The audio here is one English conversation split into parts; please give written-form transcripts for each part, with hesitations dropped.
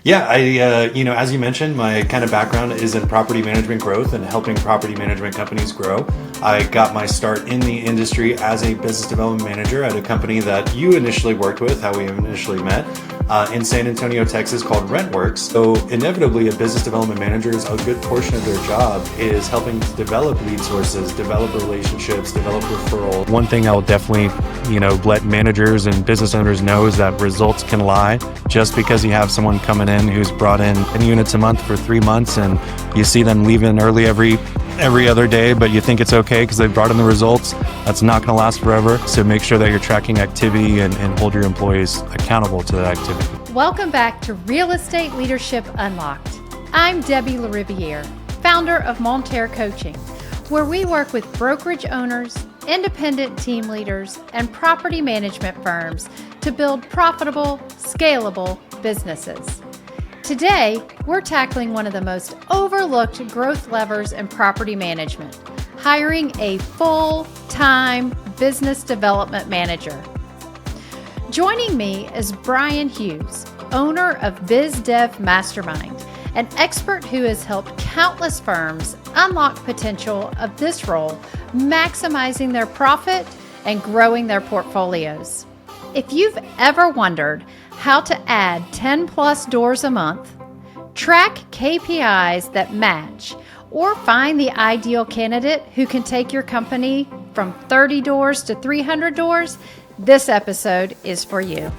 Yeah, as you mentioned, my kind of background is in property management growth and helping property management companies grow. I got my start in the industry as a business development manager at a company that you initially worked with, how we initially met, in San Antonio, Texas, called RentWorks. So inevitably, a business development manager's a good portion of their job is helping to develop lead sources, develop relationships, develop referrals. One thing I'll definitely, let managers and business owners know is that results can lie. Just because you have someone coming in who's brought in 10 units a month for 3 months and you see them leaving early every other day, but you think it's okay because they've brought in the results, that's not going to last forever. So make sure that you're tracking activity and hold your employees accountable to that activity. Welcome back to Real Estate Leadership Unlocked. I'm Debbie Lariviere, founder of Monter Coaching, where we work with brokerage owners, independent team leaders, and property management firms to build profitable, scalable businesses. Today, we're tackling one of the most overlooked growth levers in property management, hiring a full-time business development manager. Joining me is Brian Hughes, owner of BizDev Mastermind, an expert who has helped countless firms unlock potential of this role, maximizing their profit and growing their portfolios. If you've ever wondered how to add 10 plus doors a month, track KPIs that match, or find the ideal candidate who can take your company from 30 doors to 300 doors, this episode is for you.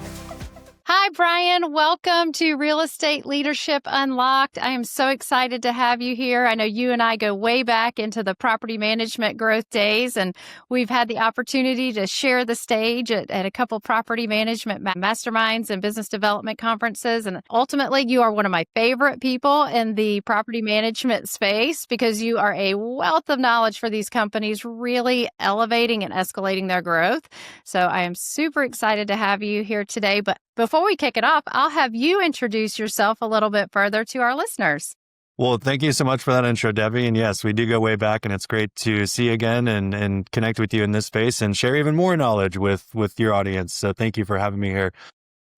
Hi, Brian. Welcome to Real Estate Leadership Unlocked. I am so excited to have you here. I know you and I go way back into the property management growth days, and we've had the opportunity to share the stage at a couple property management masterminds and business development conferences. And ultimately, you are one of my favorite people in the property management space because you are a wealth of knowledge for these companies, really elevating and escalating their growth. So I am super excited to have you here today. But before we kick it off, I'll have you introduce yourself a little bit further to our listeners. Well, thank you so much for that intro, Debbie. And yes, we do go way back, and it's great to see you again and connect with you in this space and share even more knowledge with your audience. So thank you for having me here.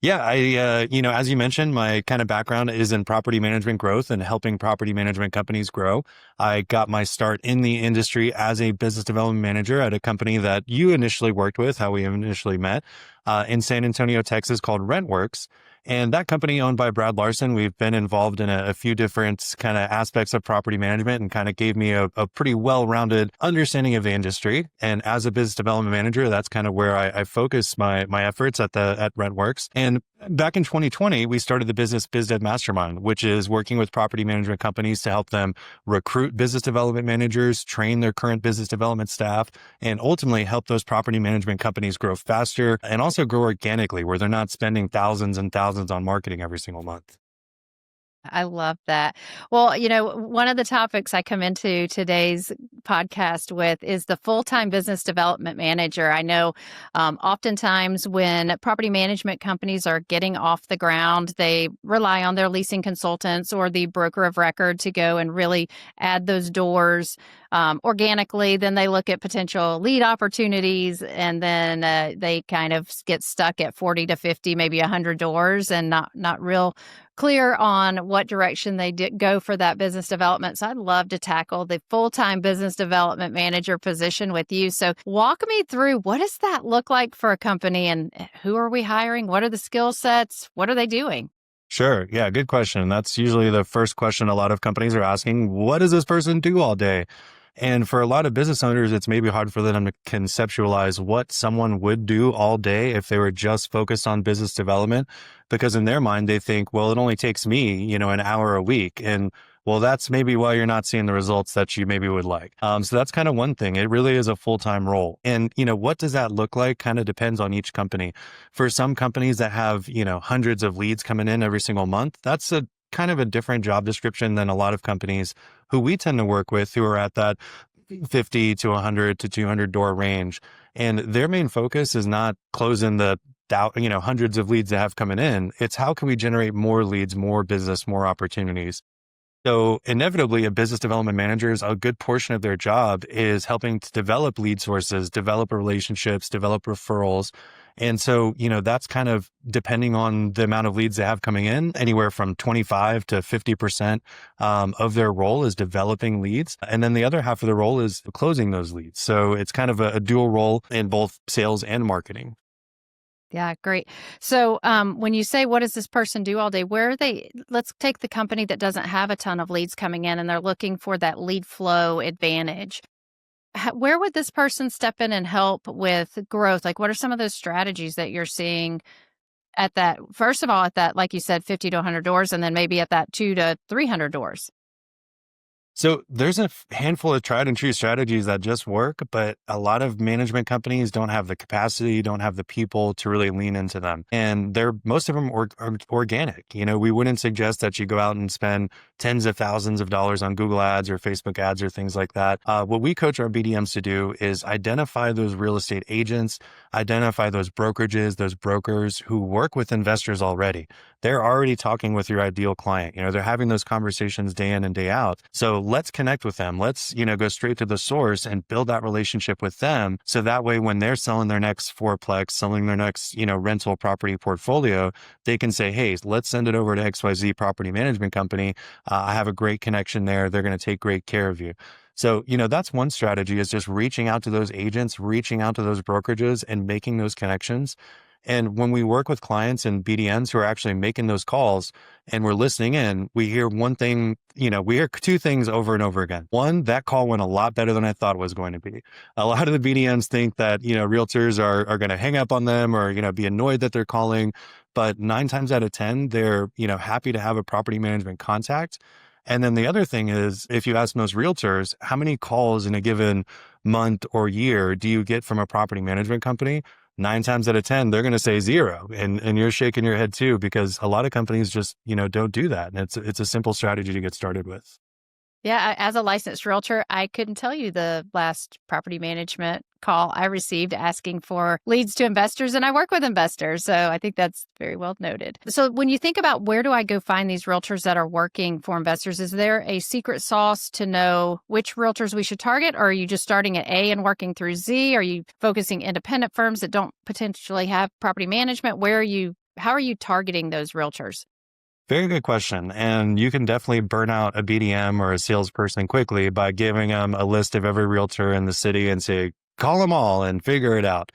Yeah, as you mentioned, my kind of background is in property management growth and helping property management companies grow. I got my start in the industry as a business development manager at a company that you initially worked with, how we initially met, in San Antonio, Texas, called RentWorks. And that company owned by Brad Larson, we've been involved in a few different kind of aspects of property management and kind of gave me a pretty well-rounded understanding of the industry. And as a business development manager, that's kind of where I focus my efforts at RentWorks. And back in 2020, we started the business BizDev Mastermind, which is working with property management companies to help them recruit business development managers, train their current business development staff, and ultimately help those property management companies grow faster and also grow organically, where they're not spending thousands and thousands on marketing every single month. I love that. Well, one of the topics I come into today's podcast with is the full-time business development manager. I know oftentimes when property management companies are getting off the ground, they rely on their leasing consultants or the broker of record to go and really add those doors organically. Then they look at potential lead opportunities, and then they kind of get stuck at 40 to 50, maybe 100 doors and not real clear on what direction they did go for that business development. So I'd love to tackle the full-time business development manager position with you. So walk me through, what does that look like for a company, and who are we hiring? What are the skill sets? What are they doing? Sure. Yeah, good question. That's usually the first question a lot of companies are asking. What does this person do all day? And for a lot of business owners, it's maybe hard for them to conceptualize what someone would do all day if they were just focused on business development, because in their mind, they think, well, it only takes me, an hour a week. And well, that's maybe why you're not seeing the results that you maybe would like. So that's kind of one thing. It really is a full-time role. And, what does that look like kind of depends on each company. For some companies that have, hundreds of leads coming in every single month, that's a kind of a different job description than a lot of companies who we tend to work with, who are at that 50 to 100 to 200 door range. And their main focus is not closing the hundreds of leads that have coming in. It's how can we generate more leads, more business, more opportunities. So inevitably, a business development manager's a good portion of their job is helping to develop lead sources, develop relationships, develop referrals. And so, that's kind of depending on the amount of leads they have coming in, anywhere from 25 to 50% of their role is developing leads. And then the other half of the role is closing those leads. So it's kind of a dual role in both sales and marketing. Yeah, great. So when you say, what does this person do all day? Where are they? Let's take the company that doesn't have a ton of leads coming in and they're looking for that lead flow advantage. Where would this person step in and help with growth? Like, what are some of those strategies that you're seeing at that, first of all, at that, like you said, 50 to 100 doors, and then maybe at that 2 to 300 doors? So there's a handful of tried and true strategies that just work, but a lot of management companies don't have the capacity, don't have the people to really lean into them. And most of them are organic. We wouldn't suggest that you go out and spend tens of thousands of dollars on Google ads or Facebook ads or things like that. What we coach our BDMs to do is identify those real estate agents, identify those brokerages, those brokers who work with investors already. They're already talking with your ideal client. They're having those conversations day in and day out. So let's connect with them. Let's, go straight to the source and build that relationship with them. So that way, when they're selling their next fourplex, selling their next, rental property portfolio, they can say, hey, let's send it over to XYZ Property Management Company. I have a great connection there. They're going to take great care of you. So, that's one strategy, is just reaching out to those agents, reaching out to those brokerages and making those connections. And when we work with clients and BDMs who are actually making those calls and we're listening in, we hear one thing, we hear two things over and over again. One, that call went a lot better than I thought it was going to be. A lot of the BDMs think that, realtors are going to hang up on them or, be annoyed that they're calling. But 9 times out of 10, they're, happy to have a property management contact. And then the other thing is, if you ask most realtors, how many calls in a given month or year do you get from a property management company? 9 times out of 10, they're going to say 0. And you're shaking your head too, because a lot of companies just, don't do that. And it's a simple strategy to get started with. Yeah, as a licensed realtor, I couldn't tell you the last property management call I received asking for leads to investors, and I work with investors. So I think that's very well noted. So when you think about where do I go find these realtors that are working for investors, is there a secret sauce to know which realtors we should target? Or are you just starting at A and working through Z? Are you focusing independent firms that don't potentially have property management? How are you targeting those realtors? Very good question. And you can definitely burn out a BDM or a salesperson quickly by giving them a list of every realtor in the city and say, call them all and figure it out.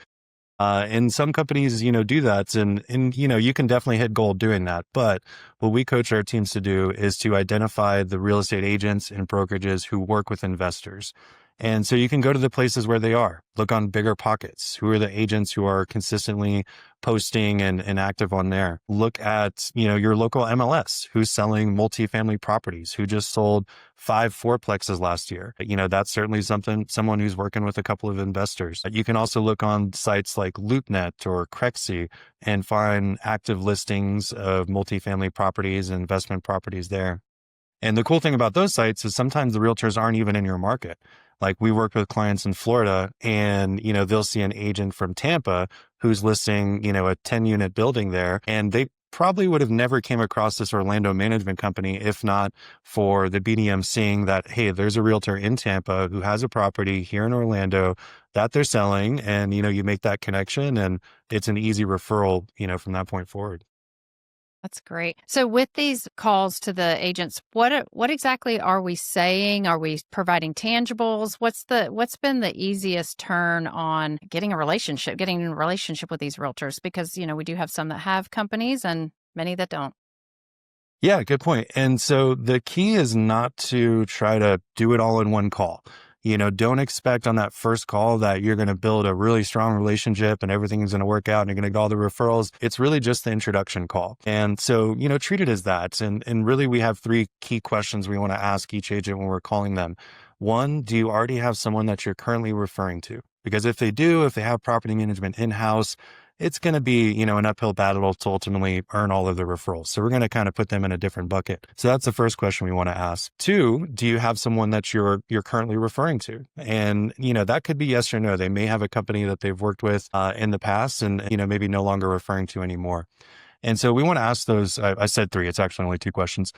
And some companies, do that. And, you can definitely hit gold doing that. But what we coach our teams to do is to identify the real estate agents and brokerages who work with investors. And so you can go to the places where they are, look on Bigger Pockets. Who are the agents who are consistently posting and active on there? Look at, your local MLS, who's selling multifamily properties, who just sold 5 fourplexes last year. That's certainly someone who's working with a couple of investors. You can also look on sites like LoopNet or Crexy and find active listings of multifamily properties and investment properties there. And the cool thing about those sites is sometimes the realtors aren't even in your market. Like, we work with clients in Florida and, they'll see an agent from Tampa who's listing, a 10-unit building there. And they probably would have never came across this Orlando management company if not for the BDM seeing that, hey, there's a realtor in Tampa who has a property here in Orlando that they're selling. And, you make that connection and it's an easy referral, from that point forward. That's great. So with these calls to the agents, what exactly are we saying? Are we providing tangibles? What's been the easiest turn on getting in a relationship with these realtors? Because, we do have some that have companies and many that don't. Yeah, good point. And so the key is not to try to do it all in one call. Don't expect on that first call that you're going to build a really strong relationship and everything's going to work out and you're going to get all the referrals. It's really just the introduction call. And so, treat it as that. And really, we have 3 key questions we want to ask each agent when we're calling them. 1, do you already have someone that you're currently referring to? Because if they have property management in-house, it's going to be, an uphill battle to ultimately earn all of the referrals. So we're going to kind of put them in a different bucket. So that's the first question we want to ask. 2, do you have someone that you're currently referring to? And, that could be yes or no. They may have a company that they've worked with in the past and, maybe no longer referring to anymore. And so we want to ask those, I said three, it's actually only two questions.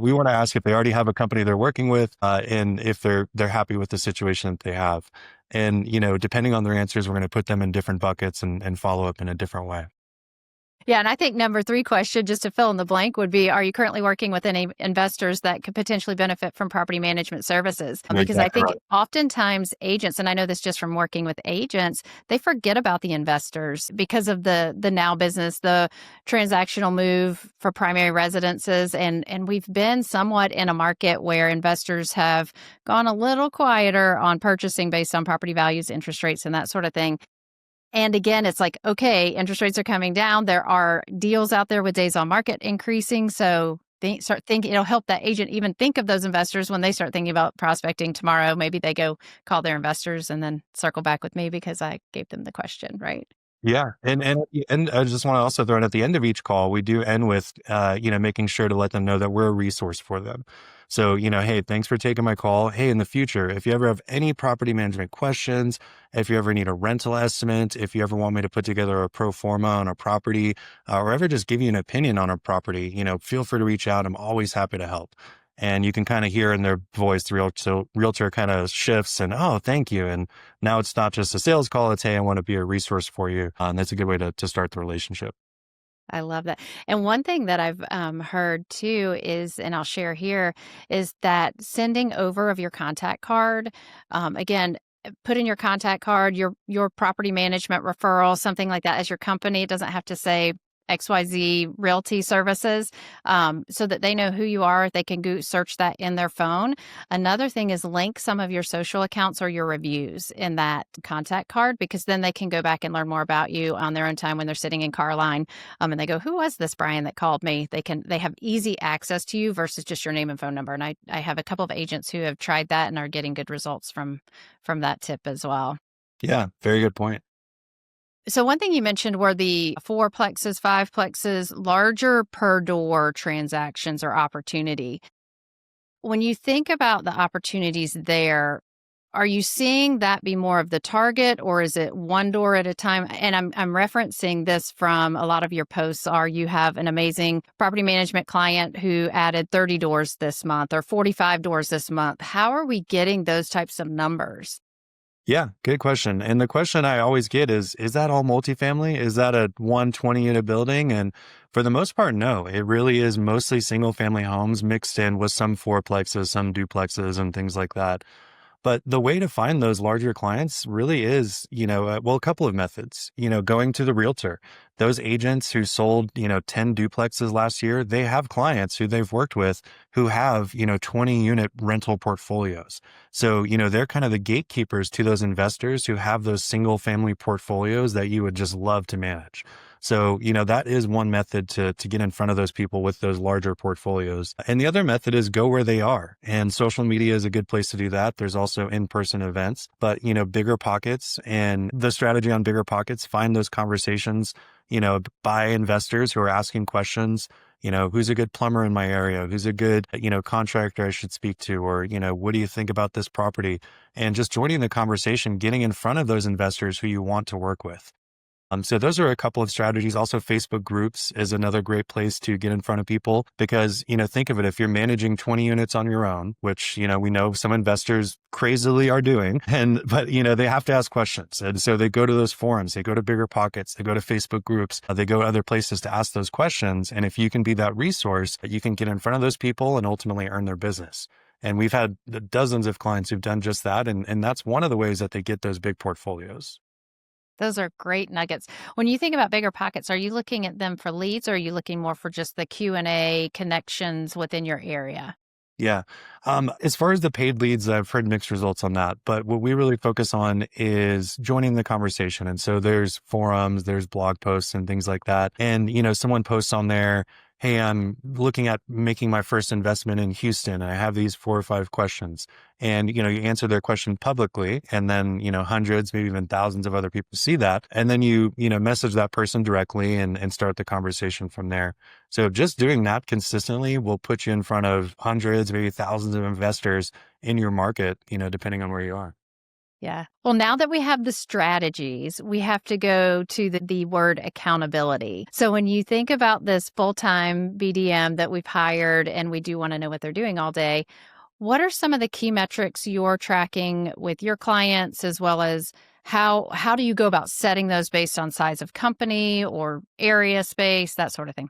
We want to ask if they already have a company they're working with, and if they're happy with the situation that they have. And, depending on their answers, we're going to put them in different buckets and follow up in a different way. Yeah, and I think number 3 question, just to fill in the blank, would be, are you currently working with any investors that could potentially benefit from property management services? Because I think oftentimes agents, and I know this just from working with agents, they forget about the investors because of the now business, the transactional move for primary residences. And we've been somewhat in a market where investors have gone a little quieter on purchasing based on property values, interest rates, and that sort of thing. And again, it's like, okay, interest rates are coming down. There are deals out there with days on market increasing. So start thinking, it'll help that agent even think of those investors when they start thinking about prospecting tomorrow. Maybe they go call their investors and then circle back with me because I gave them the question, right? Yeah. And I just want to also throw in at the end of each call, we do end with, making sure to let them know that we're a resource for them. So, hey, thanks for taking my call. Hey, in the future, if you ever have any property management questions, if you ever need a rental estimate, if you ever want me to put together a pro forma on a property, or ever just give you an opinion on a property, feel free to reach out. I'm always happy to help. And you can kind of hear in their voice, the realtor kind of shifts and, oh, thank you. And now it's not just a sales call. It's, hey, I want to be a resource for you. And that's a good way to start the relationship. I love that. And one thing that I've heard too is, and I'll share here, is that sending over of your contact card, again, put in your contact card, your property management referral, something like that as your company. It doesn't have to say XYZ Realty Services, so that they know who you are. They can go search that in their phone. Another thing is link some of your social accounts or your reviews in that contact card, because then they can go back and learn more about you on their own time when they're sitting in car line. And they go, who was this Brian that called me? They have easy access to you versus just your name and phone number. And I have a couple of agents who have tried that and are getting good results from that tip as well. Yeah, very good point. So one thing you mentioned were the 4-plexes, 5-plexes, larger per door transactions or opportunity. When you think about the opportunities there, are you seeing that be more of the target, or is it one door at a time? And I'm referencing this from a lot of your posts are you have an amazing property management client who added 30 doors this month or 45 doors this month. How are we getting those types of numbers? Yeah, good question. And the question I always get is that all multifamily? Is that a 120 unit building? And for the most part, no, it really is mostly single family homes mixed in with some fourplexes, some duplexes and things like that. But the way to find those larger clients really is, a couple of methods, going to the realtor. Those agents who sold, 10 duplexes last year, they have clients who they've worked with who have, 20 unit rental portfolios. So, they're kind of the gatekeepers to those investors who have those single family portfolios that you would just love to manage. So, that is one method to get in front of those people with those larger portfolios. And the other method is go where they are. And social media is a good place to do that. There's also in-person events, but, bigger pockets and the strategy on bigger pockets, find those conversations, by investors who are asking questions. Who's a good plumber in my area? Who's a good, contractor I should speak to? Or, what do you think about this property? And just joining the conversation, getting in front of those investors who you want to work with. So those are a couple of strategies. Also, Facebook groups is another great place to get in front of people because, think of it, if you're managing 20 units on your own, which, we know some investors crazily are doing, but, they have to ask questions. And so they go to those forums, they go to bigger pockets, they go to Facebook groups, they go to other places to ask those questions. And if you can be that resource, you can get in front of those people and ultimately earn their business. And we've had dozens of clients who've done just that. And that's one of the ways that they get those big portfolios. Those are great nuggets. When you think about bigger pockets, are you looking at them for leads or are you looking more for just the Q&A connections within your area? Yeah. As far as the paid leads, I've heard mixed results on that. But what we really focus on is joining the conversation. And so there's forums, there's blog posts and things like that. And, someone posts on there, hey, I'm looking at making my first investment in Houston. And I have these 4 or 5 questions. And, you answer their question publicly. And then, hundreds, maybe even thousands of other people see that. And then you message that person directly and start the conversation from there. So just doing that consistently will put you in front of hundreds, maybe thousands of investors in your market, depending on where you are. Yeah. Well, now that we have the strategies, we have to go to the word accountability. So when you think about this full-time BDM that we've hired and we do want to know what they're doing all day, what are some of the key metrics you're tracking with your clients, as well as how do you go about setting those based on size of company or area space, that sort of thing?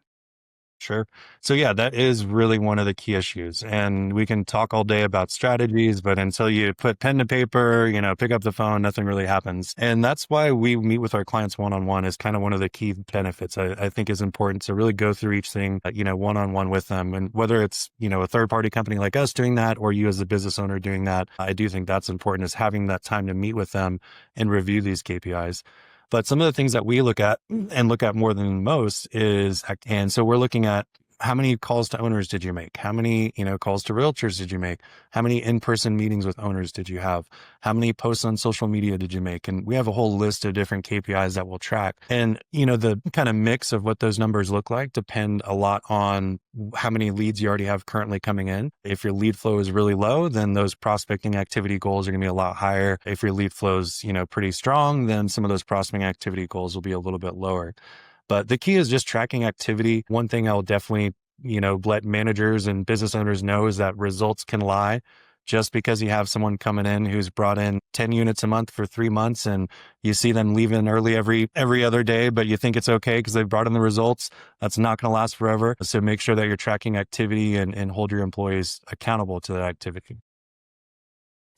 Sure. So yeah, that is really one of the key issues. And we can talk all day about strategies, but until you put pen to paper, pick up the phone, nothing really happens. And that's why we meet with our clients one-on-one is kind of one of the key benefits I think is important to really go through each thing, one-on-one with them. And whether it's, a third party company like us doing that or you as a business owner doing that, I do think that's important is having that time to meet with them and review these KPIs. But some of the things that we look at and look at more than most and so we're looking at how many calls to owners did you make? How many, calls to realtors did you make? How many in-person meetings with owners did you have? How many posts on social media did you make? And we have a whole list of different KPIs that we'll track. And, the kind of mix of what those numbers look like depend a lot on how many leads you already have currently coming in. If your lead flow is really low, then those prospecting activity goals are going to be a lot higher. If your lead flow is, pretty strong, then some of those prospecting activity goals will be a little bit lower. But the key is just tracking activity. One thing I'll definitely, let managers and business owners know is that results can lie. Just because you have someone coming in who's brought in 10 units a month for 3 months and you see them leaving early every other day, but you think it's okay because they've brought in the results, that's not going to last forever. So make sure that you're tracking activity and hold your employees accountable to that activity.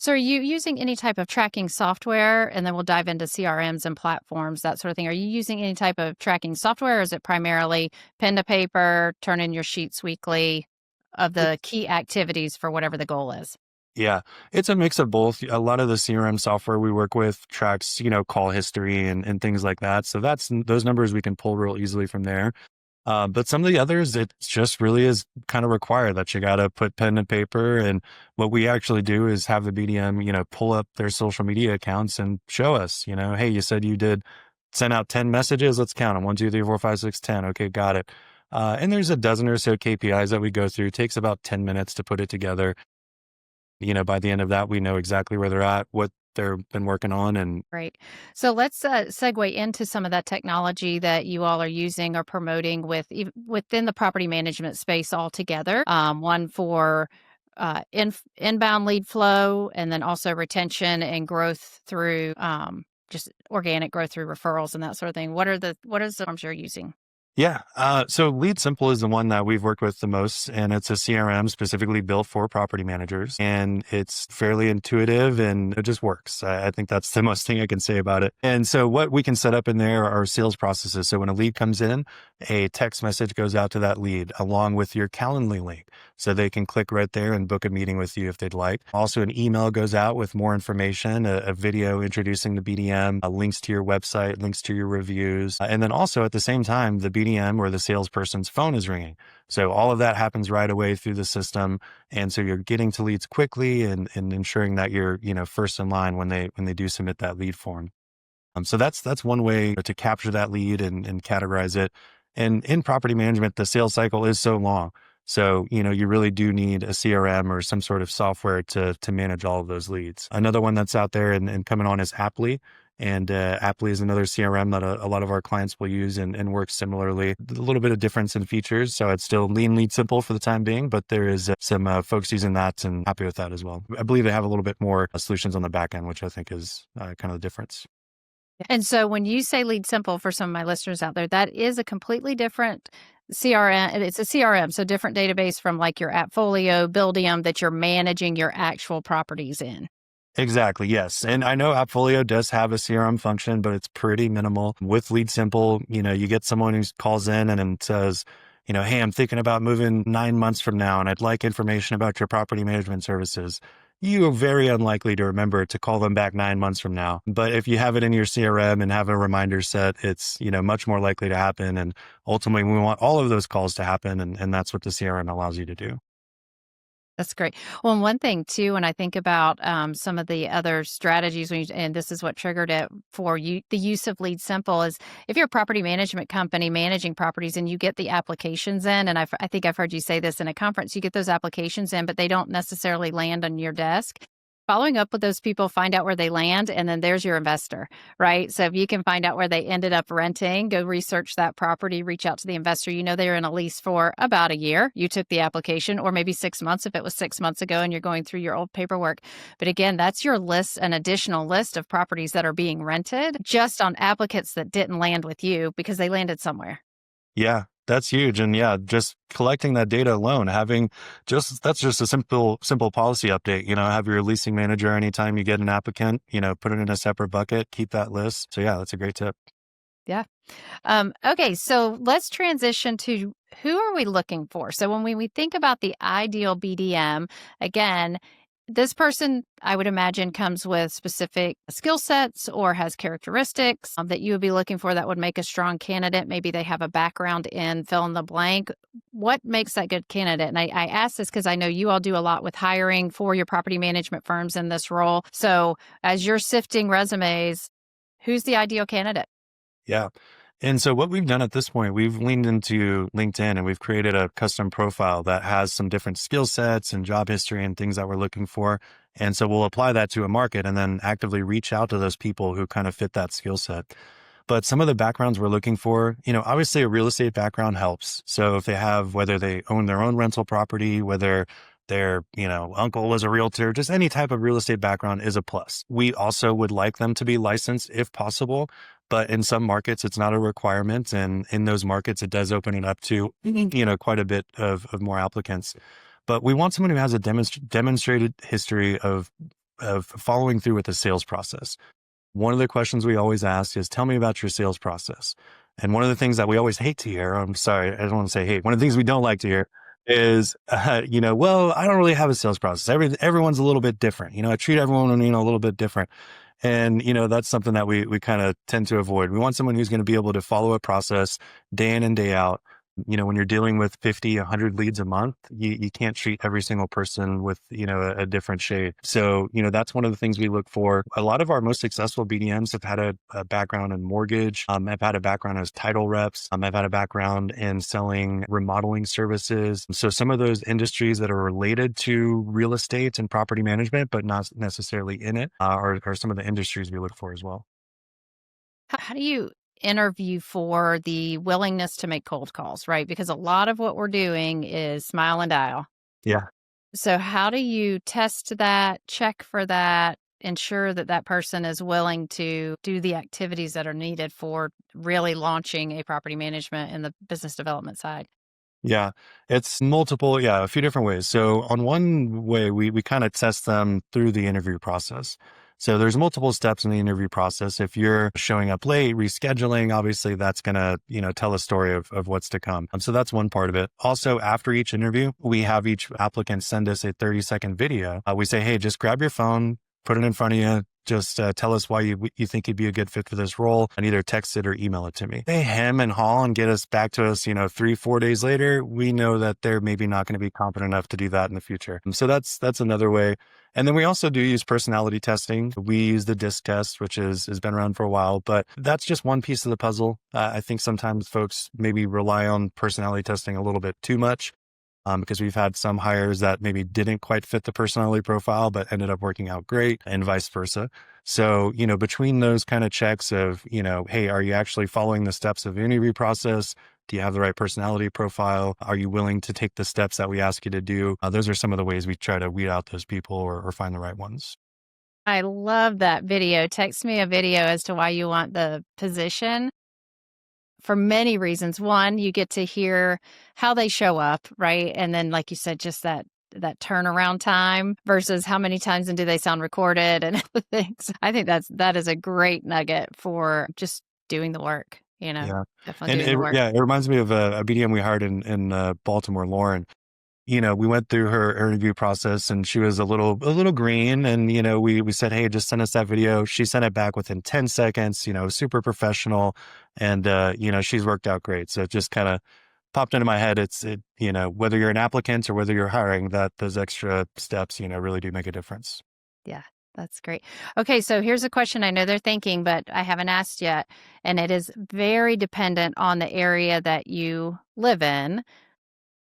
So are you using any type of tracking software? And then we'll dive into CRMs and platforms, that sort of thing. Are you using any type of tracking software, or is it primarily pen to paper, turn in your sheets weekly of the key activities for whatever the goal is? Yeah, it's a mix of both. A lot of the CRM software we work with tracks, call history and things like that. So those numbers we can pull real easily from there. But some of the others, it just really is kind of required that you got to put pen and paper. And what we actually do is have the BDM, pull up their social media accounts and show us, hey, you said you did send out 10 messages. Let's count them. 1, 2, 3, 4, 5, 6, 10. Okay, got it. And there's a dozen or so KPIs that we go through. It takes about 10 minutes to put it together. By the end of that, we know exactly where they're at, what they've been working on. And Great. So let's segue into some of that technology that you all are using or promoting within the property management space altogether. One for inbound lead flow, and then also retention and growth through just organic growth through referrals and that sort of thing. What are the forms you're using? yeah, so Lead Simple is the one that we've worked with the most, and it's a CRM specifically built for property managers, and it's fairly intuitive and it just works. I think that's the most thing I can say about it. And so what we can set up in there are sales processes. So when a lead comes in, a text message goes out to that lead along with your Calendly link. So they can click right there and book a meeting with you if they'd like. Also, an email goes out with more information, a video introducing the BDM, links to your website, links to your reviews. And then also at the same time, the BDM or the salesperson's phone is ringing. So all of that happens right away through the system. And so you're getting to leads quickly and ensuring that you're, first in line when they do submit that lead form. So that's one way to capture that lead and categorize it. And in property management, the sales cycle is so long. So, you really do need a CRM or some sort of software to manage all of those leads. Another one that's out there and coming on is Apply. And Apply is another CRM that a lot of our clients will use and works similarly. A little bit of difference in features. So it's still lead simple for the time being, but there is some folks using that and happy with that as well. I believe they have a little bit more solutions on the back end, which I think is kind of the difference. And so when you say lead simple, for some of my listeners out there, that is a completely different CRM. It's a CRM, so different database from like your Appfolio, BizDev that you're managing your actual properties in. Exactly. Yes. And I know Appfolio does have a CRM function, but it's pretty minimal. With Lead Simple, you get someone who calls in and says, hey, I'm thinking about moving 9 months from now, and I'd like information about your property management services. You are very unlikely to remember to call them back 9 months from now. But if you have it in your CRM and have a reminder set, it's, much more likely to happen. And ultimately, we want all of those calls to happen. And that's what the CRM allows you to do. That's great. Well, and one thing too, when I think about some of the other strategies, and this is what triggered it for you, the use of Lead Simple is if you're a property management company managing properties and you get the applications in, and I think I've heard you say this in a conference, you get those applications in, but they don't necessarily land on your desk. following up with those people, find out where they land, and then there's your investor, right? So if you can find out where they ended up renting, go research that property, reach out to the investor. You know they're in a lease for about a year. You took the application, or maybe 6 months if it was 6 months ago and you're going through your old paperwork. But again, that's your list, an additional list of properties that are being rented just on applicants that didn't land with you because they landed somewhere. Yeah, that's huge. And yeah, just collecting that data alone, that's just a simple policy update. Have your leasing manager, anytime you get an applicant, put it in a separate bucket, keep that list. So yeah, that's a great tip. Yeah. Okay, so let's transition to who are we looking for? So when we think about the ideal BDM, again, this person, I would imagine, comes with specific skill sets or has characteristics that you would be looking for that would make a strong candidate. Maybe they have a background in fill in the blank. What makes that good candidate? And I ask this because I know you all do a lot with hiring for your property management firms in this role. So as you're sifting resumes, who's the ideal candidate? Yeah. And so what we've done at this point, we've leaned into LinkedIn and we've created a custom profile that has some different skill sets and job history and things that we're looking for. And so we'll apply that to a market and then actively reach out to those people who kind of fit that skill set. But some of the backgrounds we're looking for, obviously a real estate background helps. So if whether they own their own rental property, whether their, uncle was a realtor, just any type of real estate background is a plus. We also would like them to be licensed if possible, but in some markets, it's not a requirement. And in those markets, it does open it up to, quite a bit of more applicants. But we want someone who has a demonstrated history of following through with the sales process. One of the questions we always ask is, tell me about your sales process. And one of the things that we always hate to hear, I'm sorry, I don't want to say hate. One of the things we don't like to hear is, well, I don't really have a sales process. Everyone's a little bit different. I treat everyone, a little bit different. And, that's something that we kind of tend to avoid. We want someone who's going to be able to follow a process day in and day out. When you're dealing with 50, 100 leads a month, you can't treat every single person with, a different shade. So, that's one of the things we look for. A lot of our most successful BDMs have had a background in mortgage. I've had a background as title reps. I've had a background in selling remodeling services. So some of those industries that are related to real estate and property management, but not necessarily in it, are some of the industries we look for as well. How do you interview for the willingness to make cold calls, right? Because a lot of what we're doing is smile and dial. Yeah. So how do you test that, check for that, ensure that that person is willing to do the activities that are needed for really launching a property management and the business development side? Yeah, it's multiple, a few different ways. So on one way, we kind of test them through the interview process. So there's multiple steps in the interview process. If you're showing up late, rescheduling, obviously that's going to, tell a story of what's to come. So that's one part of it. Also, after each interview, we have each applicant send us a 30-second video. We say, hey, just grab your phone, put it in front of you. Just tell us why you think you'd be a good fit for this role, and either text it or email it to me. They hem and haw and get us back to us, 3-4 days later. We know that they're maybe not going to be confident enough to do that in the future. And so that's another way. And then we also do use personality testing. We use the DISC test, which has been around for a while, but that's just one piece of the puzzle. I think sometimes folks maybe rely on personality testing a little bit too much. Because we've had some hires that maybe didn't quite fit the personality profile, but ended up working out great, and vice versa. So, between those kind of checks of, hey, are you actually following the steps of the interview process? Do you have the right personality profile? Are you willing to take the steps that we ask you to do? Those are some of the ways we try to weed out those people or find the right ones. I love that video. Text me a video as to why you want the position. For many reasons. One, you get to hear how they show up, right? And then, like you said, just that turnaround time versus how many times and do they sound recorded and everything. So I think that is a great nugget for just doing the work, Yeah. definitely And doing the work. it reminds me of a BDM we hired in Baltimore, Lauren. We went through her interview process and she was a little green, and, we said, hey, just send us that video. She sent it back within 10 seconds, super professional, and, she's worked out great. So it just kind of popped into my head. Whether you're an applicant or whether you're hiring, that those extra steps, really do make a difference. Yeah, that's great. Okay, so here's a question I know they're thinking, but I haven't asked yet, and it is very dependent on the area that you live in.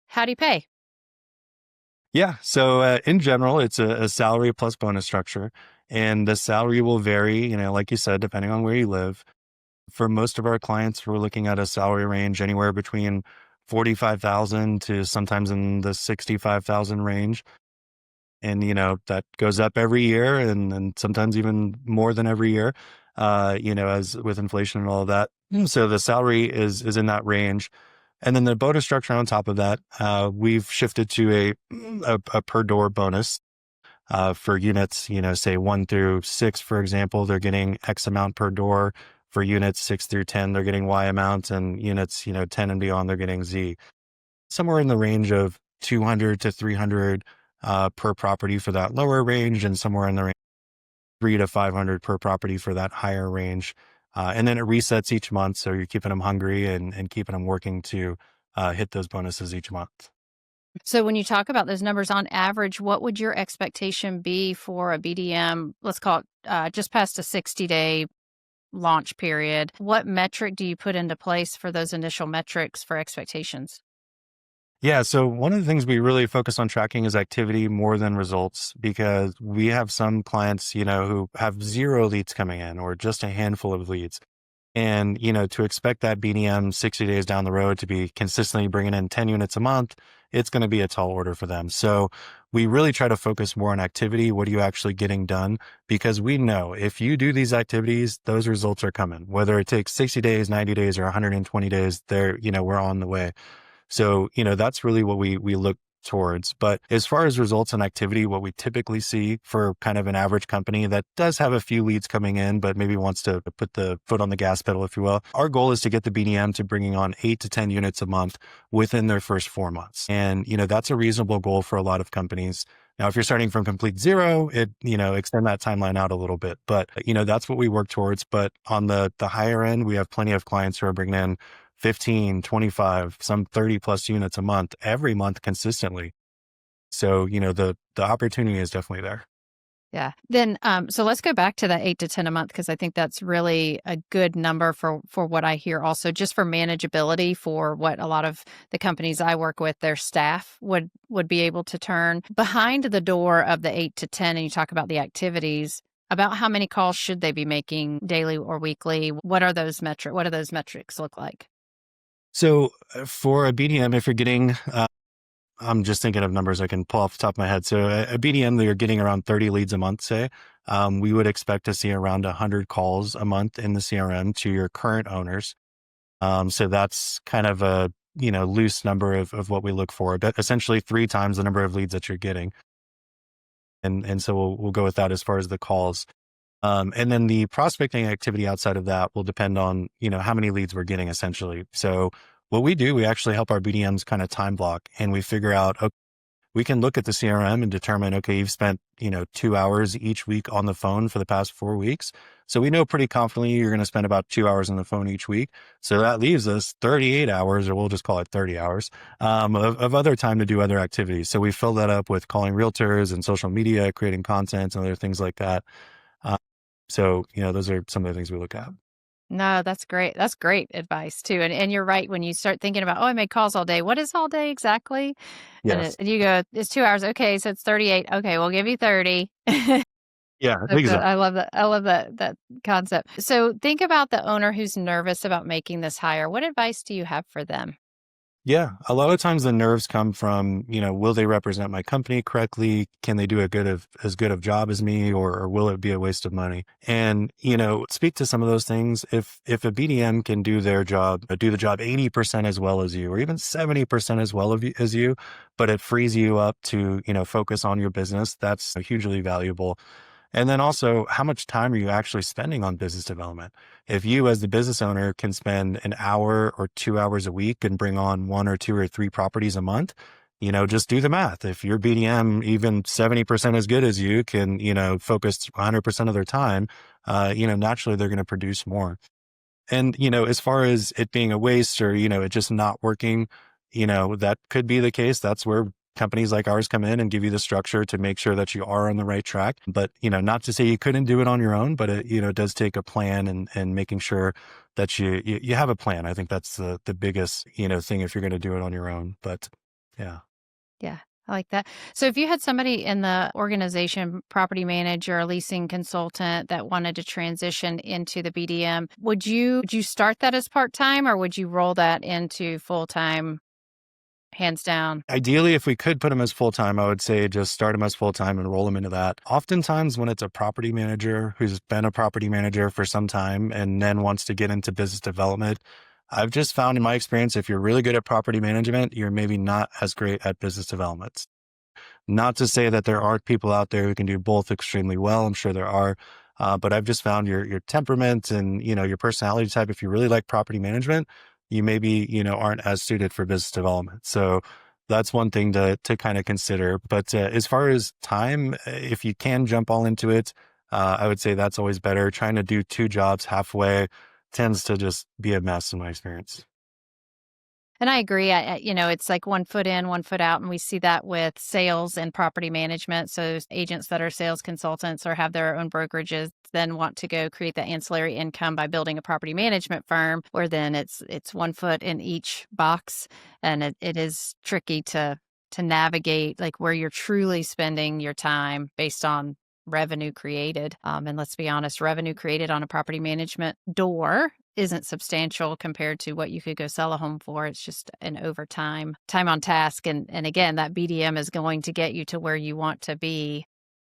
How do you pay? Yeah. So in general, it's a salary plus bonus structure. And the salary will vary, like you said, depending on where you live. For most of our clients, we're looking at a salary range anywhere between 45,000 to sometimes in the 65,000 range. And, that goes up every year and sometimes even more than every year, as with inflation and all of that. So the salary is in that range. And then the bonus structure on top of that, we've shifted to a per door bonus for units, say 1 through 6, for example, they're getting X amount per door. For units 6 through 10, they're getting Y amount, and units, 10 and beyond, they're getting Z. Somewhere in the range of 200 to 300 per property for that lower range, and somewhere in the range 3 to 500 per property for that higher range. And then it resets each month, so you're keeping them hungry and keeping them working to hit those bonuses each month. So when you talk about those numbers on average, what would your expectation be for a BDM? Let's call it just past a 60-day launch period. What metric do you put into place for those initial metrics for expectations? Yeah. So one of the things we really focus on tracking is activity more than results, because we have some clients, who have 0 leads coming in or just a handful of leads. And, to expect that BDM 60 days down the road to be consistently bringing in 10 units a month, it's going to be a tall order for them. So we really try to focus more on activity. What are you actually getting done? Because we know if you do these activities, those results are coming, whether it takes 60 days, 90 days, or 120 days, we're on the way. So, that's really what we look towards. But as far as results and activity, what we typically see for kind of an average company that does have a few leads coming in, but maybe wants to put the foot on the gas pedal, if you will, our goal is to get the BDM to bringing on 8 to 10 units a month within their first 4 months. And, that's a reasonable goal for a lot of companies. Now, if you're starting from complete zero, extend that timeline out a little bit, but, that's what we work towards. But on the higher end, we have plenty of clients who are bringing in 15, 25, some 30 plus units a month, every month consistently. So, the opportunity is definitely there. Yeah. Then, so let's go back to that 8 to 10 a month, because I think that's really a good number for what I hear also, just for manageability for what a lot of the companies I work with, their staff would be able to turn. Behind the door of the 8 to 10, and you talk about the activities, about how many calls should they be making daily or weekly? What are those what do those metrics look like? So for a BDM, if you're getting, I'm just thinking of numbers I can pull off the top of my head. So a BDM, they're getting around 30 leads a month, say. We would expect to see around 100 calls a month in the CRM to your current owners. So that's kind of a, loose number of what we look for, but essentially 3 times the number of leads that you're getting. And so we'll go with that as far as the calls. And then the prospecting activity outside of that will depend on, how many leads we're getting essentially. So what we do, we actually help our BDMs kind of time block, and we figure out, okay, we can look at the CRM and determine, okay, you've spent, 2 hours each week on the phone for the past 4 weeks. So we know pretty confidently you're going to spend about 2 hours on the phone each week. So that leaves us 38 hours, or we'll just call it 30 hours, of other time to do other activities. So we fill that up with calling realtors and social media, creating content and other things like that. So, those are some of the things we look at. No, that's great. That's great advice too. And you're right. When you start thinking about, oh, I make calls all day. What is all day exactly? Yes. And you go, it's 2 hours. Okay. So it's 38. Okay. We'll give you 30. Yeah, exactly. I love that. I love that concept. So think about the owner who's nervous about making this hire. What advice do you have for them? Yeah. A lot of times the nerves come from, will they represent my company correctly? Can they do as good of job as me, or will it be a waste of money? And, speak to some of those things. If a BDM can do their job, do the job 80% as well as you, or even 70% as well as you, but it frees you up to, focus on your business, that's hugely valuable. And then also, how much time are you actually spending on business development? If you, as the business owner, can spend an hour or 2 hours a week and bring on 1 or 2 or 3 properties a month, just do the math. If your BDM, even 70% as good as you, can, focus 100% of their time, naturally they're going to produce more. And, as far as it being a waste or, it just not working, that could be the case. That's where companies like ours come in and give you the structure to make sure that you are on the right track. But, not to say you couldn't do it on your own, but it does take a plan and making sure that you have a plan. I think that's the biggest, thing if you're going to do it on your own. But yeah. Yeah. I like that. So if you had somebody in the organization, property manager, leasing consultant that wanted to transition into the BDM, would you start that as part-time or would you roll that into full-time, hands down? Ideally, if we could put them as full-time, I would say just start them as full-time and roll them into that. Oftentimes when it's a property manager who's been a property manager for some time and then wants to get into business development, I've just found in my experience, if you're really good at property management, you're maybe not as great at business development. Not to say that there aren't people out there who can do both extremely well. I'm sure there are. But I've just found your temperament and, your personality type, if you really like property management, you maybe, aren't as suited for business development. So that's one thing to kind of consider. But as far as time, if you can jump all into it, I would say that's always better. Trying to do two jobs halfway tends to just be a mess in my experience. And I agree. It's like one foot in, one foot out. And we see that with sales and property management. So agents that are sales consultants or have their own brokerages then want to go create that ancillary income by building a property management firm, where then it's one foot in each box. And it is tricky to navigate like where you're truly spending your time based on revenue created. And let's be honest, revenue created on a property management door isn't substantial compared to what you could go sell a home for. It's just an overtime, time on task. And again, that BDM is going to get you to where you want to be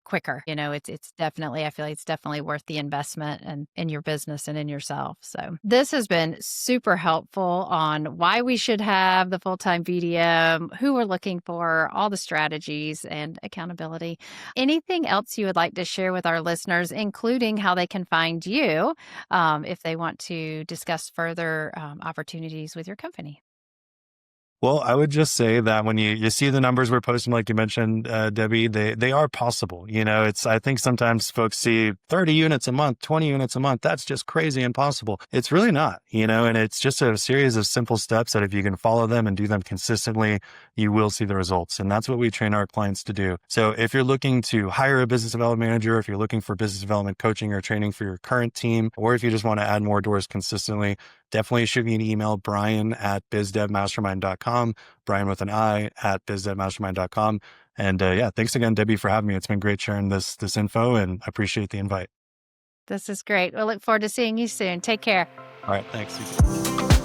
quicker. It's definitely, I feel like it's definitely worth the investment and in your business and in yourself. So this has been super helpful on why we should have the full-time BDM, who we're looking for, all the strategies and accountability. Anything else you would like to share with our listeners, including how they can find you if they want to discuss further opportunities with your company? Well, I would just say that when you see the numbers we're posting, like you mentioned, Debbie, they are possible. I think sometimes folks see 30 units a month, 20 units a month. That's just crazy impossible. It's really not, and it's just a series of simple steps that if you can follow them and do them consistently, you will see the results. And that's what we train our clients to do. So if you're looking to hire a business development manager, if you're looking for business development coaching or training for your current team, or if you just want to add more doors consistently, definitely shoot me an email, brian@bizdevmastermind.com, Brian with an I at bizdevmastermind.com. And thanks again, Debbie, for having me. It's been great sharing this info, and I appreciate the invite. This is great. We'll look forward to seeing you soon. Take care. All right. Thanks. You too.